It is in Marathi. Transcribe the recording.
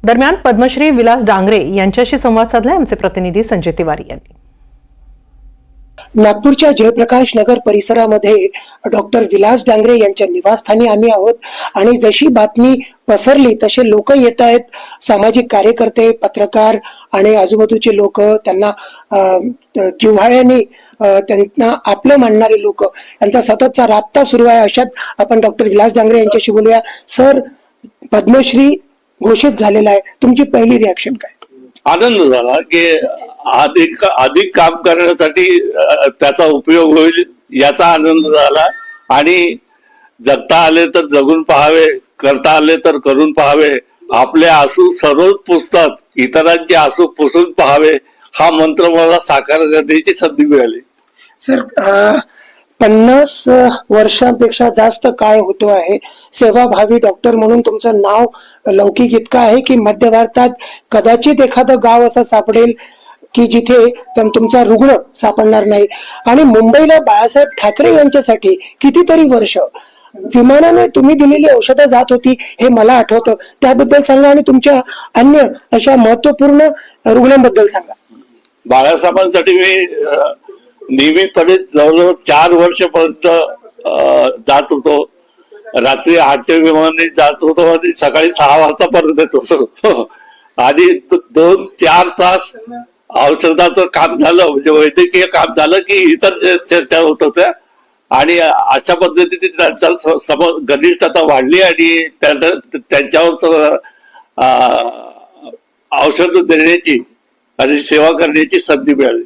दरम्यान पद्मश्री विलास डांगरे यांच्याशी संवाद साधलाय आमचे प्रतिनिधी संजय तिवारी यांनी। नागपूरच्या जयप्रकाश नगर परिसरामध्ये डॉक्टर विलास डांगरे यांच्या निवासस्थानी आम्ही आहोत आणि जशी बातमी पसरली तसे लोक येत आहेत, सामाजिक कार्यकर्ते, पत्रकार आणि आजूबाजूचे लोक, त्यांना जिव्हाळ्याने त्यांना आपलं मानणारे लोक, यांचा सततचा राबता सुरू आहे। अशात आपण डॉक्टर विलास डांगरे यांच्याशी बोलूया। सर, पद्मश्री घोषित झालेला आहे, तुमची पहिली रिॲक्शन काय? आनंद झाला की अधिक काम करण्यासाठी त्याचा उपयोग होईल याचा आनंद झाला। आणि जगता आले तर जगून पाहावे, करता आले तर करून पाहावे, आपले आसू सर्वच पुसतात, इतरांचे आसू पुसून पाहावे, हा मंत्र मला साकार करण्याची संधी मिळाली। सर, 50 वर्षांपेक्षा जास्त काळ होतो आहे सेवाभावी डॉक्टर म्हणून तुमचं नाव लौकिक इतकं आहे की मध्य भारतात कदाचित एखादं गाव असं सापडेल की जिथे तुमचा रुग्ण सापडणार नाही। आणि मुंबईला बाळासाहेब ठाकरे यांच्यासाठी कितीतरी वर्ष विमानाने तुम्ही दिलेली औषधं जात होती, हे मला आठवतं। त्याबद्दल सांगा आणि तुमच्या अन्य अशा महत्वपूर्ण रुग्णांबद्दल सांगा। बाळासाहेबांसाठी मी नियमितपणे जवळजवळ 4 वर्षापर्यंत जात होतो। रात्री 8च्या विमानाने जात होतो आणि सकाळी 6 वाजता परत येत होतो। आणि 2-4 तास औषधाचं काम झालं, म्हणजे वैद्यकीय काम झालं की इतर चर्चा होत होत्या। आणि अशा पद्धतीने त्यांच्या घनिष्ठता वाढली आणि त्यांच्यावर औषध देण्याची आणि सेवा करण्याची संधी मिळाली।